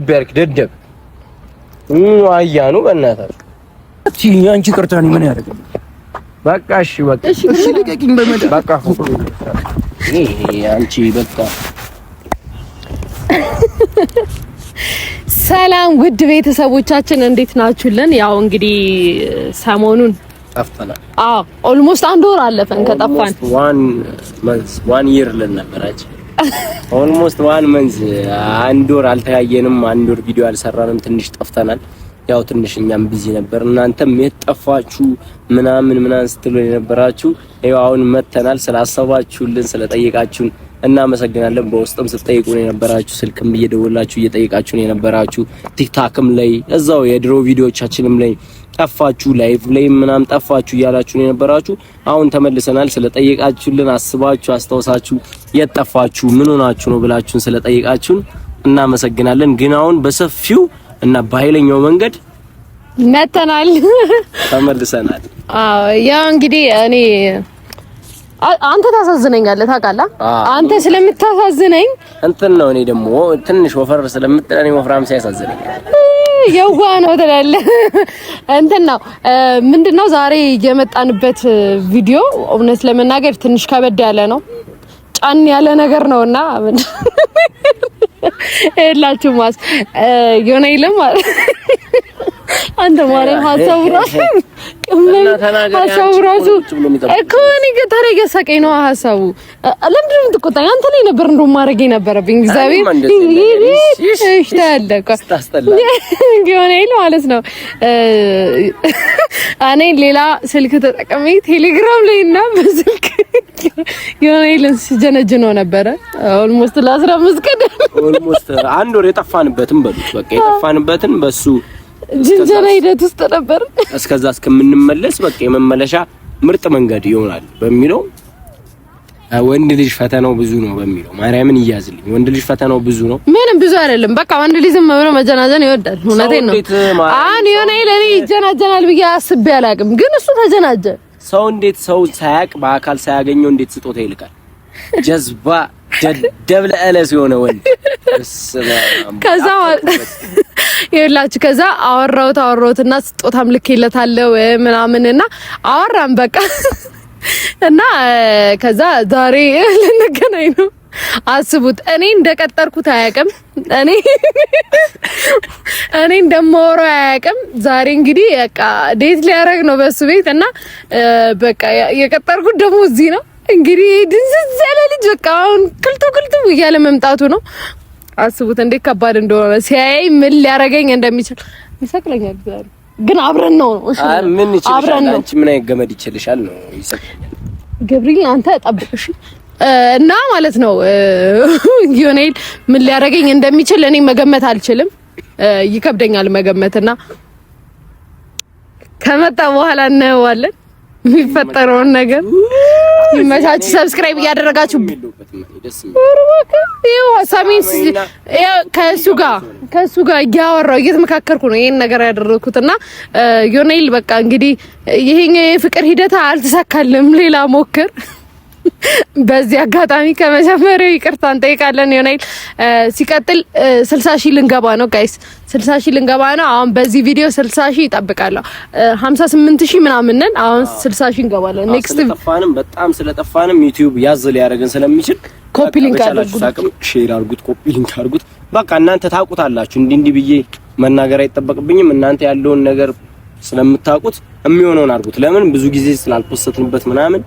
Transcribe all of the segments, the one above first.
ቢያርክ ደደብ አያኑ በእናታችሁ አንቺ ቅርታኒ ምን ያደርጋል? በቃ እሺ በቃ እሺ ልቀቂኝ በመጣ በቃ አንቺ በቃ ሰላም ውድ ቤተሰቦቻችን እንዴት ናችሁልን? ያው እንግዲህ ሰሞኑን ጠፍተናል። ኦልሞስት አንድ ወር አለፈን ከጠፋን። one year ለነበራችሁ ኦልሞስት one month አንድ ወር አልተያየንም። አንድ ወር ቪዲዮ አልሰራንም። ትንሽ ጠፍተናል። ያው ትንሽ እኛም ቢዚ ነበር። እናንተም የጠፋችሁ ምናምን ስትሉ የነበራችሁ ያው አሁን መተናል። ስላሰባችሁልን ስለጠየቃችሁን እናመሰግናለን። በውስጥም ስትጠይቁን የነበራችሁ ስልክም እየደወላችሁ እየጠየቃችሁን የነበራችሁ ቲክታክም ላይ እዛው የድሮ ቪዲዮዎቻችንም ላይ ጠፋችሁ፣ ላይቭ ላይ ምናምን ጠፋችሁ እያላችሁን የነበራችሁ አሁን ተመልሰናል። ስለጠየቃችሁልን አስባችሁ አስተውሳችሁ የጠፋችሁ ምን ሆናችሁ ነው ብላችሁን ስለጠየቃችሁን እናመሰግናለን። ግን አሁን በሰፊው እና በኃይለኛው መንገድ መተናል ተመልሰናል። ያው እንግዲህ እኔ አንተ ታሳዝነኛለህ ታውቃለህ። አንተ ስለምታሳዝነኝ እንትን ነው። እኔ ደግሞ ትንሽ ወፈር ስለምትለኝ ወፍራም ሲያሳዝነኝ የዋ ነው ትላለህ። እንትን ነው ምንድነው ዛሬ የመጣንበት ቪዲዮ እውነት ለመናገር ትንሽ ከበድ ያለ ነው። ጫን ያለ ነገር ነውና እላችሁ ማስ የሆነ ይለም አንተ ማርያም ሀሳቡ ራሱ እኮ እኔ ገታረ ገሰቀኝ ነው ሀሳቡ። ለምንድን ነው የምትቆጣኝ? አንተ ላይ ነበር እንደው ማድረግ የነበረብኝ እግዚአብሔር እሺ ታለቀ የሆነ ይለም ማለት ነው። እኔ ሌላ ስልክ ተጠቅሜ ቴሌግራም ላይ እና በስልክ የሆነ ይለም ሲጀነጅነው ነበረ። ኦልሞስት ለ15 ቀን ኦልሞስት አንድ ወር የጠፋንበትን በሉት በቃ የጠፋንበትን በሱ ጅንጀና ሂደት ውስጥ ነበር። እስከዛ እስከምንመለስ በቃ የመመለሻ ምርጥ መንገድ ይሆናል በሚለው ወንድ ልጅ ፈተናው ብዙ ነው በሚለው ማርያምን ይያዝልኝ። ወንድ ልጅ ፈተናው ብዙ ነው። ምንም ብዙ አይደለም። በቃ ወንድ ልጅ ዝም ብሎ መጀናጀን ይወዳል። እውነቴን ነው። አሁን የሆነ ለኔ ይጀናጀናል ብዬ አስቤ አላውቅም፣ ግን እሱ ተጀናጀ። ሰው እንዴት ሰው ሳያቅ በአካል ሳያገኘው እንዴት ስጦታ ይልካል? ጀዝባ ደደብ ለእለስ የሆነ ወንድ ከዛ ይኸውላችሁ ከዛ አወራሁትና ስጦታም ልኬለታለሁ ምናምንና አወራን በቃ እና ከዛ ዛሬ ልንገናኝ ነው። አስቡት፣ እኔ እንደቀጠርኩት አያውቅም፣ እኔ እንደማወራው አያውቅም። ዛሬ እንግዲህ በቃ ዴት ሊያደርግ ነው በሱ ቤት እና በቃ የቀጠርኩት ደግሞ እዚህ ነው። እንግዲህ ድንዝዝ ያለ ልጅ በቃ አሁን ክልቱ እያለ መምጣቱ ነው። አስቡት እንዴት ከባድ እንደሆነ ሲያይ ምን ሊያረገኝ እንደሚችል ይሰቅለኛል። ዛሬ ግን አብረን ነው። እሺ ምን ይችላል? አንቺ ምን አይገመድ ይችላል ነው ይሰቅለኛል። ገብርኤል አንተ ጠብቅሽ እና ማለት ነው ዮኔል ምን ሊያረገኝ እንደሚችል እኔ መገመት አልችልም። ይከብደኛል መገመትና ከመጣ በኋላ እናየዋለን የሚፈጠረውን ነገር። ይመቻችሁ። ሰብስክራይብ እያደረጋችሁ ከሱ ጋር እያወራሁ እየተመካከርኩ ነው ይሄን ነገር ያደረኩትና ዮኔል በቃ እንግዲህ ይሄኛው የፍቅር ሂደት አልተሳካልም፣ ሌላ ሞክር። በዚህ አጋጣሚ ከመጀመሪያው ይቅርታ እንጠይቃለን ዮኔል። ሲቀጥል 60,000 ልንገባ ነው ጋይስ፣ 60,000 ልንገባ ነው። አሁን በዚህ ቪዲዮ 60,000 ይጠብቃለሁ። 58,000 ምናምን ነን። አሁን 60,000 እንገባለን። ኔክስት ስለጠፋንም በጣም ስለጠፋንም ዩቲዩብ ያዝ ሊያደርገን ስለሚችል ኮፒ ሊንክ አድርጉት፣ ሼር አድርጉት፣ ኮፒ ሊንክ አድርጉት። በቃ እናንተ ታውቁታላችሁ። እንዲህ ብዬ መናገር አይጠበቅብኝም። እናንተ ያለውን ነገር ስለምታውቁት የሚሆነውን አድርጉት። ለምን ብዙ ጊዜ ስላልፖስትንበት ምናምን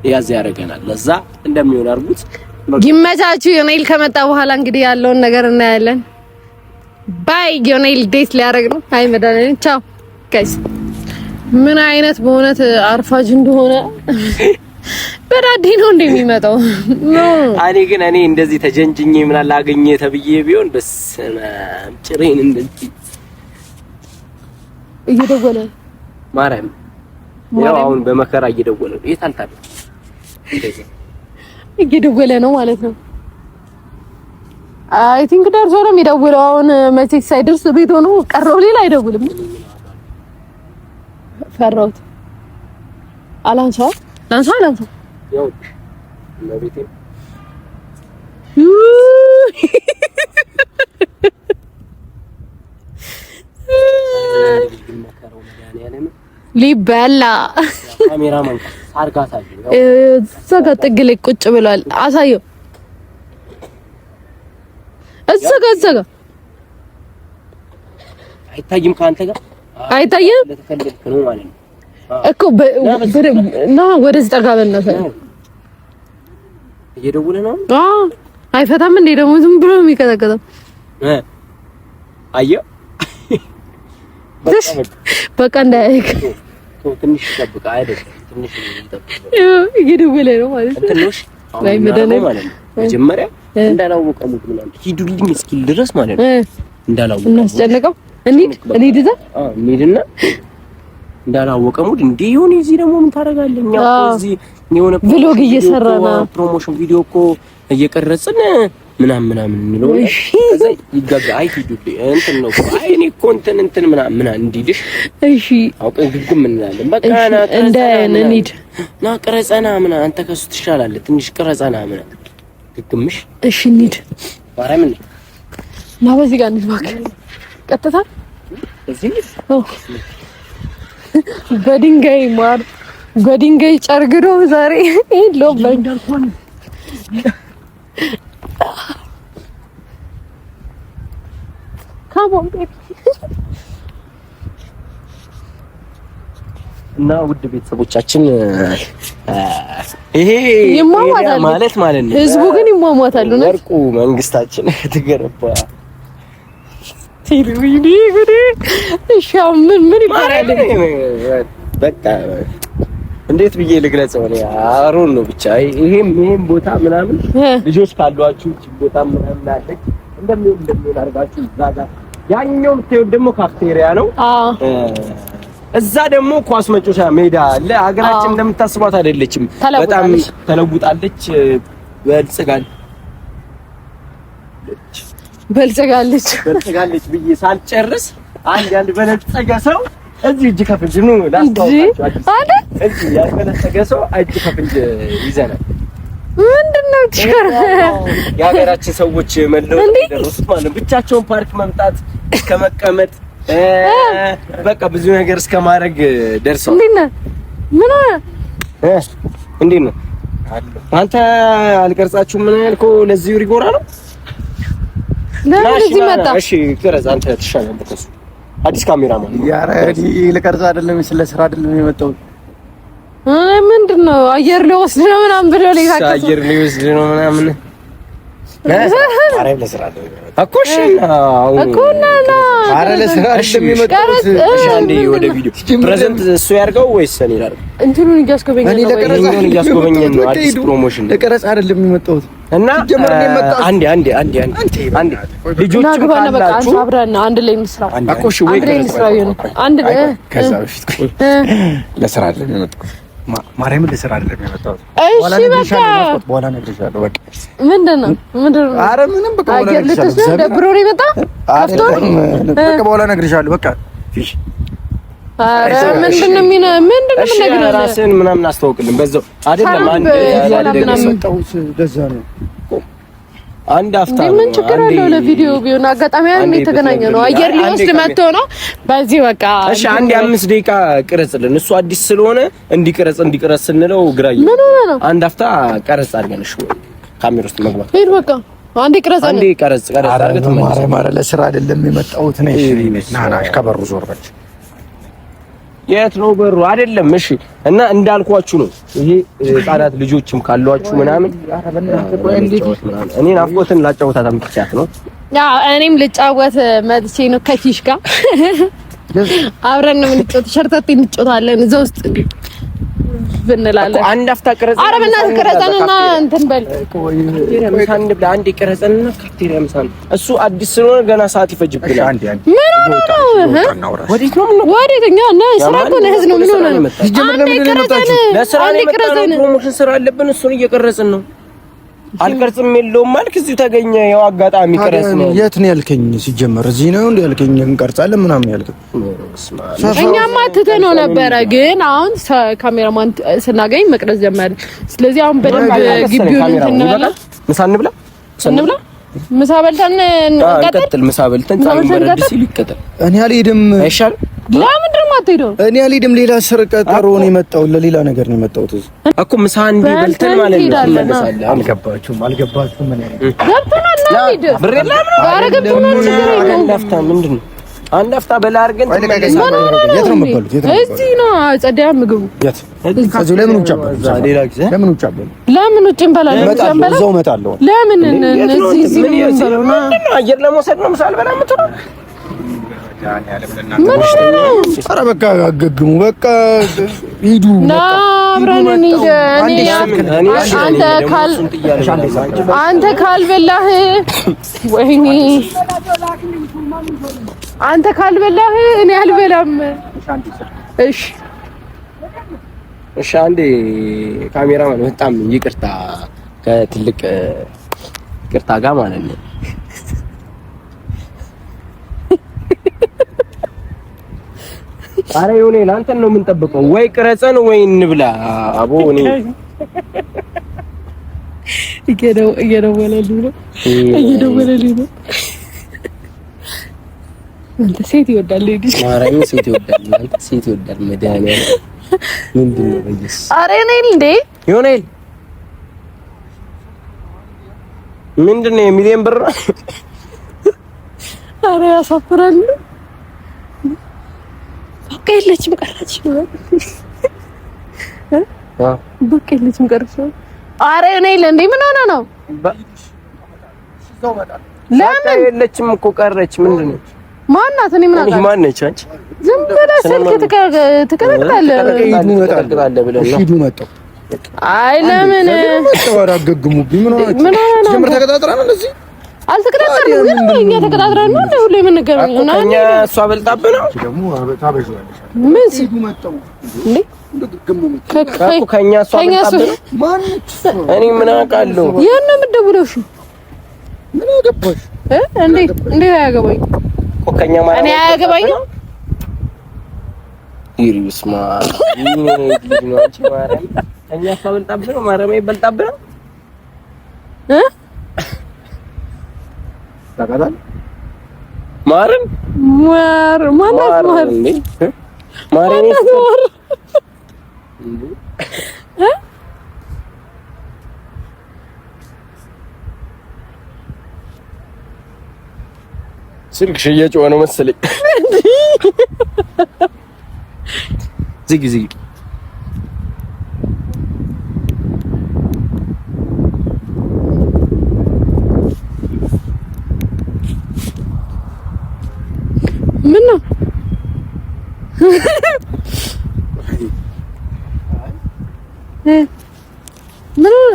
ያዝ ያደርገናል። ለዛ እንደሚሆን አድርጉት። ይመቻችሁ። ዮኔል ከመጣ በኋላ እንግዲህ ያለውን ነገር እናያለን። ባይ። ዮኔል ዴት ሊያደርግ ነው። አይ መዳኔን ቻው ጋይስ። ምን አይነት በእውነት አርፋጅ እንደሆነ በዳዴ ነው እንደሚመጣው እኔ እንደዚህ ተጀንጅኝ ምናምን ላገኘ ተብዬ ቢሆን በስመ አብ ጭሬን እንደዚህ እየደወለ ማርያም ያው አሁን በመከራ እየደወለ ነው። የት አልታለ እየደወለ ነው ማለት ነው። አይ ቲንክ ደርሶ ነው የሚደውለው። አሁን መቼስ ሳይደርስ ቤት ሆኖ ቀረው። ሌላ አይደውልም። ፈራሁት። አላንሳው ያው ለቤቴ ሊበላ ካሜራማን አርጋታል እዛ ጋር ጥግ ላይ ቁጭ ብሏል። አሳየው እዛ ጋር አይታይም። ካንተ ጋር አይታይም ለተከለልክ ነው ማለት ነው እኮ እና ወደዚህ ጠጋ በእናትህ እየደወለ ነው። አይፈታም እንዴ ደግሞ ዝም ብሎ የሚቀጠቀጠው አየሁ። በቃ እንዳይክ ትንሽ ጠብቅ አይደል? ትንሽ ጠብቅ እየደወለ ነው ማለት ነው። ትንሽ ላይ መደነ ማለት ነው። መጀመሪያ እንዳላወቀ ሙት ምናምን ሂዱልኝ እስኪል ድረስ ማለት ነው። እንዳላወቀ እናስጨነቀው እንሂድ እዛ እንሂድና እንዳላወቀ ሙድ እንዴ ይሁን። እዚህ ደግሞ ምን ታደርጋለህ? እኛ እዚህ የሆነ ቭሎግ እየሰራና ፕሮሞሽን ቪዲዮ እኮ እየቀረጽን ምናምን እንለው ከዛ ይጋጋ አይሂዱልኝ እንትን ነው አይ እኔ እኮ እንትን ምናምን እንዲልሽ እሺ አውቀን ግግም እንላለን። በቃ ና እንሂድ ና ቅረጸና ምናምን አንተ ከሱ ትሻላለህ ትንሽ ቅረጸና ምናምን ግግምሽ እሺ እንሂድ ባረም ና በዚህ ጋር እንባክ ቀጥታ እዚህ በድንጋይ ጨርግዶ ዛሬ ሎበኝ ካሞን ቤቢ እና ውድ ቤተሰቦቻችን ይሄ ማለት ነው ህዝቡ ግን ይሟሟታል ነው ወርቁ መንግስታችን ተገረባ ሲሪኒ ጉዲ ሻም ምን ይባላል? በቃ እንዴት ብዬ ልግለጸው ነው? አሮን ነው ብቻ ይሄም ቦታ ምናምን ልጆች ካሏችሁ ቦታ ምናምን አለች እንደምን አድርጋችሁ እዛ ጋር ያኛው የምታዩት ደግሞ ካፍቴሪያ ነው። እዛ ደግሞ ኳስ መጫወቻ ሜዳ አለ። ሀገራችን እንደምታስቧት አይደለችም። በጣም ተለውጣለች። በልጽጋለች ብዬ ሳልጨርስ አንድ በለጸገ ሰው እዚህ እጅ ከፍንጅ ነው ላስታውቃችሁ አይደል? እዚህ ያልበለጸገ ሰው እጅ ከፍንጅ ይዘናል። ምንድነው ትሽከረ የሀገራችን ሰዎች መለወጥ ደረሱት ማለት ነው። ብቻቸውን ፓርክ መምጣት ከመቀመጥ በቃ ብዙ ነገር እስከማድረግ ደርሰው። እንዴት ነው አንተ አልቀርጻችሁም? ምን ያልከው ለዚህ ሪጎራ ነው ለዚህ መጣ። እሺ ቅረጽ አንተ ትሻላለህ ከሱ አዲስ ካሜራማን ያረዲ ለቀርጻ አይደለም ስለ ስራ አይደለም የመጣው። ምንድነው አየር ሊወስድ ነው ምናምን ብሎ ለይካከሱ አየር ሊወስድ ነው ምናምን አሬ ለስራ እኮ እሺ እኮ ና አረ ለስራ አይደለም የመጣው። እሺ አንዴ ወደ ቪዲዮ ፕሬዘንት እሱ ያርገው ወይስ እኔ ላድርግ? እንትኑን እያስጎበኘን ነው አዲስ ፕሮሞሽን ለቀረጽ አይደለም የመጣው እና አንዴ ልጆች ካላችሁ አብረን አንድ ላይ እንስራ እኮ እሺ ወይ አንድ ላይ ከዛ በፊት ለስራ አይደለም የመጣው ማርያም ለስራ አይደለም የመጣው። በኋላ ነግሬሻለሁ። በቃ ምንድነው ኧረ ምንም በቃ በኋላ ነግሬሻለሁ። ደብሮ ነው የመጣው በቃ በኋላ ነግሬሻለሁ። በቃ ፊሽ ኧረ ምንድነው ምንድነው ራስህን ምናምን አስተዋውቅልን በዛው አይደለም አንድ አፍታ ምን ችግር አለው? ለቪዲዮ ቢሆን አጋጣሚ አይደል የተገናኘ ነው። አየር ሊወስድ መጥቶ ነው በዚህ በቃ እሺ አንድ 5 ደቂቃ ቅረጽልን። እሱ አዲስ ስለሆነ እንዲቀረጽ ስንለው ግራይ አንድ አፍታ ቀረጽ አድርገንሽ ካሜራ ውስጥ መግባት ሄድ በቃ አንዴ ቀረጽ አድርገት ማረ ለስራ አይደለም የመጣሁት ነው። እሺ ናና ከበሩ ዞር በል። የት ነው በሩ? አይደለም እሺ። እና እንዳልኳችሁ ነው ይሄ ህፃናት ልጆችም ካሏችሁ ምናምን እኔን አፍቆትን ላጫወታት አምጥቻት ነው። ያው እኔም ልጫወት መጥቼ ነው ከፊሽ ጋር አብረን ነው የምንጫወት። ሸርተት እንጫወታለን እዛ ውስጥ ብንላለን እኮ አንድ አፍታ ቅረጽ። ኧረ በእናትህ ቅረጽንና እንትን በል አንድ ብላ አንድ ቅረጽንና ካፍቴሪያ ምሳን እሱ አዲስ ስለሆነ ገና ሰዓት ይፈጅብናል። አንዴ ወዴት እኛ እና ስራ እኮ ለህዝብ ነው። ምን ሆነ ነው ሲጀምር ለምን እንደመጣችሁ ለስራ ነው የመጣነው። ፕሮሞሽን ስራ አለብን። እሱን እየቀረጽን ነው። አልቀርጽም የለውም ማለት እዚሁ ተገኘ። ያው አጋጣሚ ቀረጽ ነው። የት ነው ያልከኝ? ሲጀመር እዚህ ነው እንዴ ያልከኝ? እንቀርጻለን ምናምን ያልከኝ እኛማ ትተነው ነበረ፣ ግን አሁን ካሜራማን ስናገኝ መቅረጽ ጀመርን። ስለዚህ አሁን በደንብ ግቢውን እንበላ፣ ምሳ እንብላ፣ ምሳ በልተን እንቀጥል። ምሳ በልተን ታዲያ ሲል ይቀጥል። እኔ አልሄድም አይሻልም? ለምንድን ነው የምትሄደው? እኔ አልሄድም። ሌላ ስር ቀጠሮ ነው የመጣው። ለሌላ ነገር ነው የመጣሁት እኮ ምሳ እንደ በልተን ማለት ነው። አልገባችሁም? ምን ገብተናል ነው ሄደ ብር የለም ነው አረገብቶናል። ችግር የለውም። አንድ አፍታ በላ አድርገን ተመለሳለን። የት ነው የምትበሉት? እዚህ ነው ጸዳያ ምግቡ። የት? ከዚህ ለምን ውጭ አባሉ? ሌላ ጊዜ ለምን ውጭ አባሉ? ለምን ውጭ እንበላለን? እዛው እመጣለሁ። ለምን እዚህ ምን ይሰራው ነው? አየር ለመውሰድ ነው። ምሳል በላ የምትለው ኧረ በቃ አገግሙ። በቃ ሂዱ። አብረን እንሂድ። አንተ ካልበላህ ወይኔ አንተ ካልበላህ እኔ አልበላም። እሺ እሺ። አንዴ ካሜራማን በጣም ይቅርታ ከትልቅ ይቅርታ ጋር ማለት ነው። አረ ይሁን አንተን ነው የምንጠብቀው። ወይ ቅረጸን ወይ እንብላ። አቦ እኔ እየደወለልኝ ነው። አንተ ሴት ይወዳል ልጅ ማራኝ ሴት ይወዳል። አንተ ሴት ይወዳል መድኃኒዓለም ምንድን ነው በይስ? አረ እኔ እንዴ ይሆናል ምንድን ነው የሚሊየን ብር? አረ ያሳፍራል። በቃ የለችም ቀረች ነው በቃ የለችም ቀረች ነው። አረ እኔ ለእንዴ ምን ሆነ ነው? ለምን የለችም እኮ ቀረች። ምንድን ነው ማናት? እኔ ምን አውቃለሁ? ማን ነች አንቺ? ዝም ብለህ ስልክ ትከለክላለህ። ሂዱ መጣሁ። አይ ለምን ተወራገግሙብኝ? ምን ሆነ? ጀምር ተቀጣጥረን እንደዚህ አልተቀጣጠርንም፣ ግን እኛ ተቀጣጥረን ነው እንደ ሁሉ የምንገናኘው እና እኛ እሷ በልጣብህ ነው ደግሞ ታበዥዋለሽ። ምን ሂዱ መጣሁ እንዴ? ከኛ እሷ በልጣብህ ነው። እኔ ምን አውቃለሁ? የት ነው የምትደውለው? እሺ ምን አገባሽ? እንዴት አያገባኝ እኮ ከኛ ማለት እኔ አያገባኝም። ይሪስማ ከኛ እሷ በልጣብህ ነው። ማረሜ በልጣብህ ነው። ታውቃለህ? ማርን ማናት? ማርን ስልክ ሽያጭ ሆነ መሰለኝ። ዝግ ምን ነው? ምን ነው?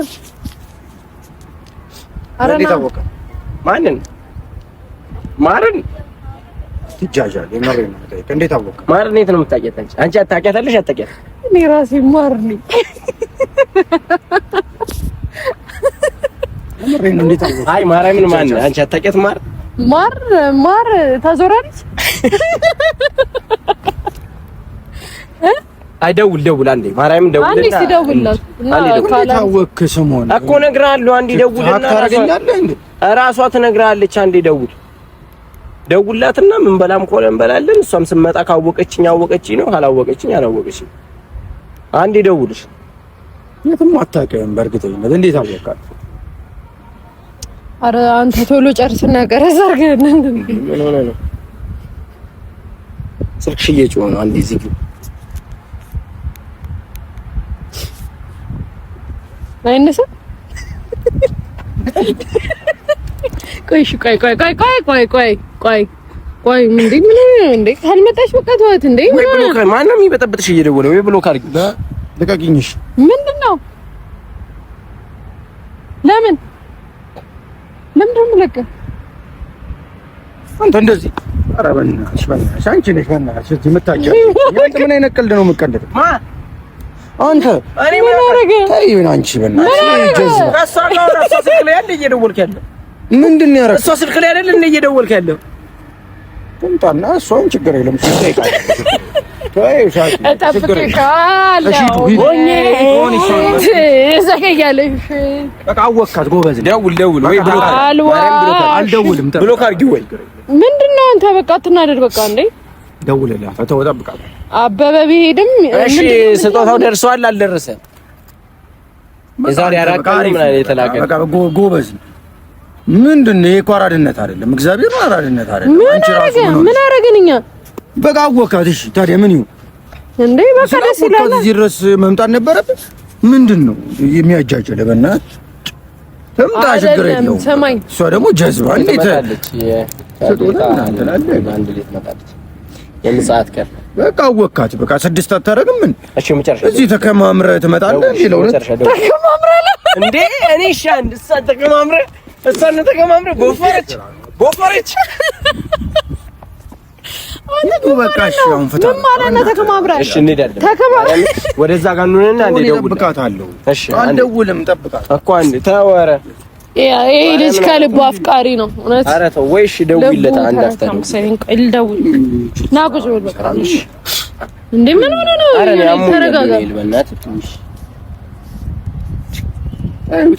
አረና ታወቀ ማርን ትጃጃል። የማረኝ ነው። እንዴት አወቀ? ማርን የት ነው የምታውቂያት አንቺ? አንቺ አታውቂያታለሽ? አታውቂያት? እኔ ራሴ ማር ነኝ። እንዴት አወቀ? አይ ማርያምን ማን አንቺ አታውቂያት? ማር ታዞራለች። አይ ደውል አንዴ ማርያምን ደውልና አንዴ ሲደውልላት እና ታወቅክ ስሞን እኮ እነግርሃለሁ። አንዴ ደውልና ታረጋኛለህ እንዴ? እራሷ ትነግርሃለች። አንዴ ደውላትና ምን በላም ኮለ እንበላለን። እሷም ስመጣ ካወቀችኝ አወቀችኝ ነው፣ ካላወቀችኝ አላወቀችኝ። አንዴ ደውልሽ። የትም አታውቅም በእርግጠኝነት። እንዴት አወቃት? አረ አንተ ቶሎ ጨርስና ቀረስ አድርገን ምን ሆነ ነው? ስልክ ሽያጭ ሆነ። አንዴ ዝግ አይነሳ። ቆይ ምንድን እንዴ? ካልመጣሽ በቃ ተዋት እንዴ። ማነው የሚበጠብጥሽ? እየደወለ ወይ ብሎ ካልክ ልቀቂኝሽ። ምንድነው? ለምን ለቀ አንተ እንደዚህ? ኧረ በእናትሽ አንቺ ነሽ በእናትሽ እዚህ የምታጫጭ። ምን አይነት ቀልድ ነው የምትቀልደው? አንተ እኔ ምን አደረገ? አይ ምን አንቺ በእናትሽ ጀዝባ እሷ ስልክ ላይ አይደል እየደወልክ ያለው? ምንድን ነው ያደረግሽው? እሷ ስልክ ላይ አይደል እንደ እየደወልክ ያለው? ትምጣና እሷን ችግር የለም ትጠይቃለህ። በቃ አወካት። ጎበዝ ደውል ወይ አልደውልም። ብሎክ አድርጊው ወይ ምንድን ነው አንተ? በቃ አትናደድ። በቃ እንዴ ደውልላት ተው እጠብቃለሁ። አበበ ቢሄድም እሺ ስጦታው ደርሷል አልደረሰም? የዛሬ አራት ቀን ምን አይነት የተላከ በቃ ጎበዝ ምንድነው? ይሄ እኮ አራድነት አይደለም። እግዚአብሔር አራድነት አይደለም። አንቺ ራሱ ምን አረጋግንኛ በቃ አወካት። እሺ ታዲያ ምን ይሁን እንዴ? በቃ ደስ ይላል። እዚህ ድረስ መምጣት ነበረብህ። ምንድነው የሚያጃጀለ? በእናትህ ተምጣ ችግር የለውም። እሷ ደግሞ ጀዝባ እንዴት አለች? አንድ ሌት መጣለች የምጽአት ቀን በቃ አወካት። በቃ 6 አታረግም? ምን እሺ መጨረሻ እዚህ ተከማምረህ ትመጣለህ እንዴ? ለውነት ተከማምረህ እንዴ? እኔ ሻንድ እሷ ተከማምረህ ጎፈረች አንተ በቃ እሺ አሁን ፈታ ምን ማለት ነው? ተከማምረህ እሺ እንሄዳለን። ወደዛ ጋር እንሆንና አንዴ ደውልልሃለሁ። እሺ አንደውልም ጠብቃት እኮ አንዴ ተወረ ይሄ ልጅ ከልቡ አፍቃሪ ነው እውነት። ኧረ ተው ወይ እሺ ደውይለት አንድ አፍታ ነው ደውል ና ቁጭ በል በቃ እንዴ ምን ሆነ ነው? ተረጋጋ በእናትህ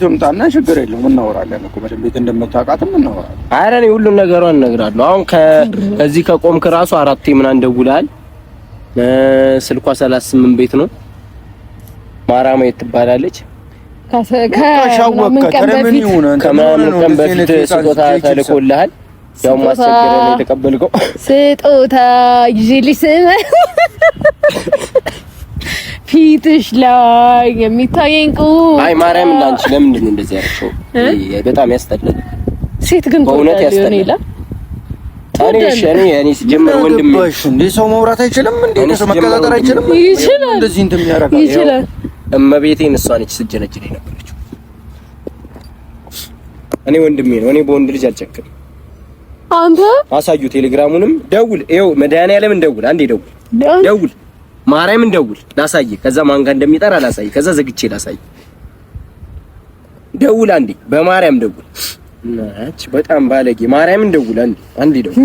ተምጣና ችግር የለውም እናወራለን እኮ በደንብ ቤት እንደምታውቃትም እናወራለን። ኧረ እኔ ሁሉን ነገሯን እነግራለሁ። አሁን ከዚህ ከቆምክ ራሱ አራቴ ምናምን ደውለሃል። ስልኳ 38 ቤት ነው። ማራማ ትባላለች። ከምን ቀን በፊት ስጦታ ተልኮልሃል። ያው ማስቸገር ነው የተቀበልከው ስጦታ ይዤልሽ ፊትሽ ላይ የሚታየኝ አይ ማርያም እንዳንቺ ለምንድን ነው እንደዚህ ያደረግሽው? በጣም ያስጠላል። ሴት ግን በእውነት ያስጠላል። እኔ ሲጀመር ወንድም እንዴ ሰው ማውራት አይችልም እንዴ? ሰው መቀጣጠር አይችልም? ይችላል። እንደዚህ እንትን የሚያረጋው ይችላል። እመቤቴን እሷ ነች ስጀነጅልኝ ነበረችው። እኔ ወንድሜ ነው። እኔ በወንድ ልጅ አልጨክንም። አንተ አሳዩ ቴሌግራሙንም ደውል። ይኸው መድኃኒዓለምን ደውል። አንዴ ደውል ማርያምን ደውል ላሳይ። ከዛ ማን ጋር እንደሚጠራ ላሳይ። ከዛ ዘግቼ ላሳይ። ደውል አንዴ በማርያም ደውል። ናች በጣም ባለጌ። ማርያምን ደውል አንዴ ደውል።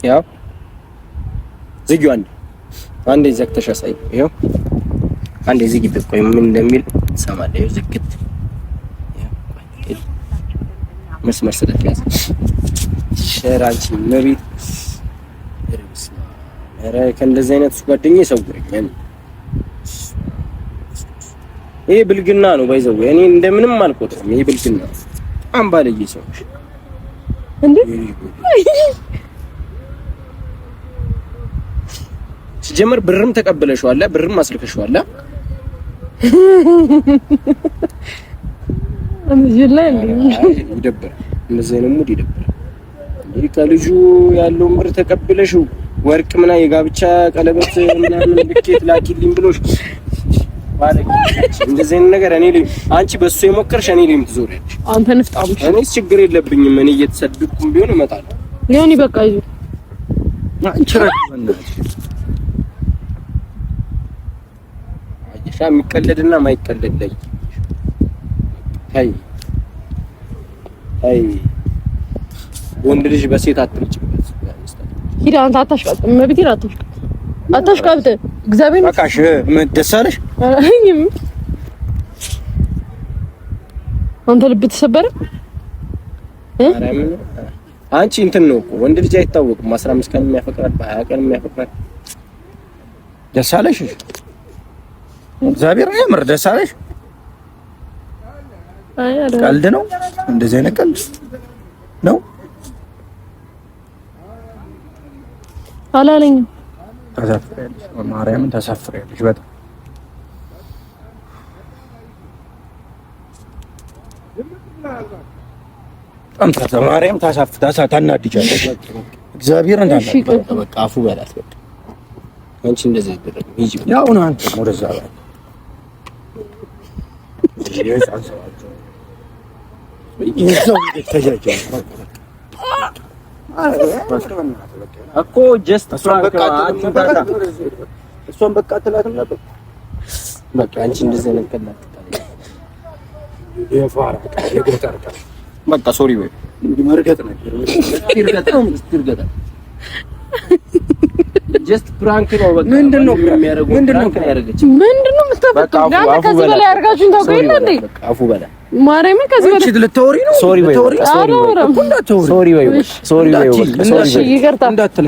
ያው ዝጊው አንዴ ዘግተሽ አሳይ። ይሄው አንዴ ዝጊው። ቆይ ምን እንደሚል ሰማለሁ። ይሄው ዝግት መስመር ስለተያዘ ሸራንቺ ነቢት ኧረ ከእንደዚህ አይነት ጓደኛዬ ሰውረኝ። ይሄ ብልግና ነው ባይዘው። እኔ እንደምንም አልቆጥርም። ይሄ ብልግና ነው። አምባለይ ሰው እንዴ ሲጀመር ብርም ተቀበለሽዋል፣ ብርም አስልከሽዋል። ይደብራል። እንደዚህ አይነት ሙድ ይደብራል። እንዴ ከልጁ ያለውን ብር ተቀበለሽው ወርቅ ምና የጋብቻ ቀለበት ምናምን ልኬት ላኪልኝ ብሎሽ ማለት እንደዚህ አይነት ነገር እኔ ላይ አንቺ በሱ የሞከርሽ እኔ ላይም ትዞሪያለሽ። አንተ ንፍጣም እኔ ችግር የለብኝም። እኔ እየተሰደድኩም ቢሆን እመጣለሁ። ሊሆን በቃ ይዙ አንቺ ረክበናል። የሚቀለድና ማይቀለድ ላይ አይ ወንድ ልጅ በሴት አትልጭበት። ሂድ አንተ አታሽቃብጥ። መብቴን አታሽቃብጥ። እግዚአብሔር በቃሽ። ምን ደስ አለሽ? አይኝም አንተ ልብ ተሰበረ። አንቺ እንትን ነው እኮ ወንድ ልጅ አይታወቅም። 15 ቀን የሚያፈቅራል፣ በ20 ቀን የሚያፈቅራል። ደስ አለሽ? እግዚአብሔር ያምር። ደስ አለሽ? ቀልድ ነው። እንደዚህ አይነት ቀልድ ነው አላለኝም። ተሳፍሬያለሽ፣ ማርያምን ተሳፍሬያለሽ። በጣም ማርያም ታናድጃለሽ። እግዚአብሔርን ታናድጃለሽ። በቃ አፉ በላት በቃ አንቺ እንደዚህ ይደረግ ሂጂ። ያው ነው አንተ ወደዛ ላይ እኮ ጀስት እሷን በቃ አትላትም ነበር። በቃ አንቺ እንደዚህ ነገር በቃ ሶሪ ወይ መርገጥ ነገር ይርገጣ ጀስት ፕራንክ ነው። በቃ ምንድነው የሚያደርገው? ምንድነው የምትፈጠው? ለአንተ ከዚህ በላይ አድርጋችሁኝ ታውቁ የለ እንዴ? አፉ በላ ማርያምን ከዚህ በላይ ልትወሪ ነው? ሶሪ በይ፣ ይቅርታ።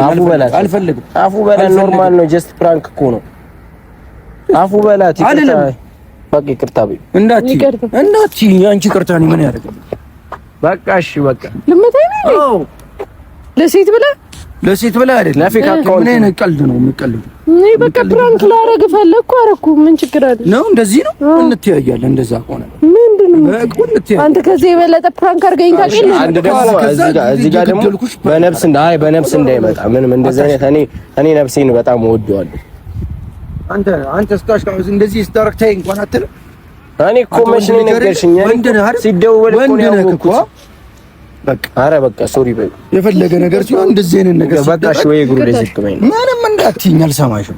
አፉ በላ አልፈልግም። አፉ በላ ኖርማል ነው። ጀስት ፕራንክ እኮ ነው። አፉ በላ ይቅርታ። በቃ ይቅርታ በይ። እንዳትዪ አንቺ ይቅርታ ነው ምን ያደርጋል? በቃ እሺ በቃ ልመታኝ ነው። አዎ ለሴት ብላ አይደል? ለፌክ አካውንት ምን አይነት ቀልድ ነው የምትቀልዱ? እኔ በቃ ፕራንክ ላደርግ ፈለኩ አደረኩ። ምን ችግር አለ? ነው እንደዚህ ነው እንተያያለን። እንደዛ ከሆነ ምንድነው አንተ ከዚህ የበለጠ ፕራንክ አድርገኝ ታውቂያለሽ? አንድ ደግሞ እዚህ ጋር ደግሞ በነፍስ እንዳይመጣ ምንም እንደዚህ አይነት እኔ ነፍሴን በጣም እወደዋለሁ። አንተ እስካሽ እንደዚህ ስታረክታይ እንኳን አትልም። እኔ እኮ መች ነው ነገርሽኝ? ሲደውል እኮ ነው ያወቅሁት። በቃ ኧረ በቃ ሶሪ በይ። የፈለገ ነገር ሲሆን እንደዚህ አይነት ነገር በቃ እሺ ወይ እግሩ ላይ ዝቅ በይ። ምንም እንዳትይኝ አልሰማሽም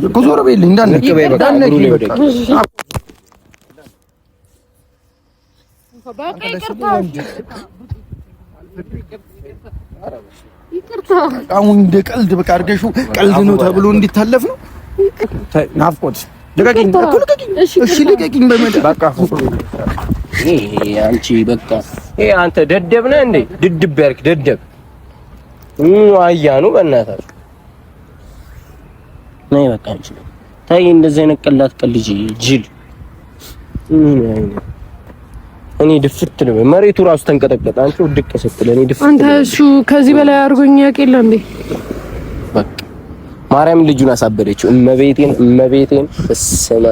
እኮ ዞር በይልኝ። እንዳትነቂ በይ በቃ እግሩ ላይ ወደቅ። በቃ ይቅርታ። አሁን እንደ ቀልድ በቃ አድርገሽው ቀልድ ነው ተብሎ እንዲታለፍ ነው። ናፍቆት ልቀቂኝ እኮ ልቀቂኝ። እሺ ልቀቂኝ በመጣ በቃ አንቺ በቃ አንተ ደደብ ነህ እንዴ? ድድብ ያልክ ደደብ አያኑ በእናትህ ነይ በቃ አንቺ ታይ እንደዚህ አይነት ቀላት ቀልጂ ጅል። እኔ ድፍት ነው መሬቱ ራሱ ተንቀጠቀጠ። አንቺ ውድቅ ስትል እኔ ድፍት አንተ እሱ ከዚህ በላይ አድርጎኝ ያውቃል እንዴ? በቃ ማርያም ልጁን አሳበደችው። እመቤቴን በስመ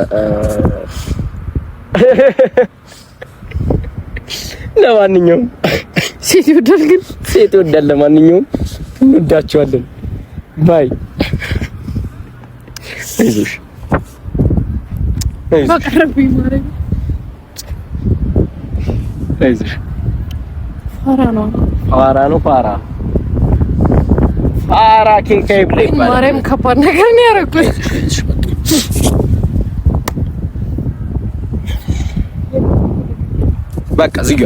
ለማንኛውም ሴት ይወዳል። ለማንኛውም እንወዳቸዋለን። ባይ አይዞሽ ማቀረብኝ ማለት አይዞሽ። ፋራ ኬክ ይብለኝ ማርያም ከባድ ነገር ነው ያደረኩት። በቃ ዝጋ።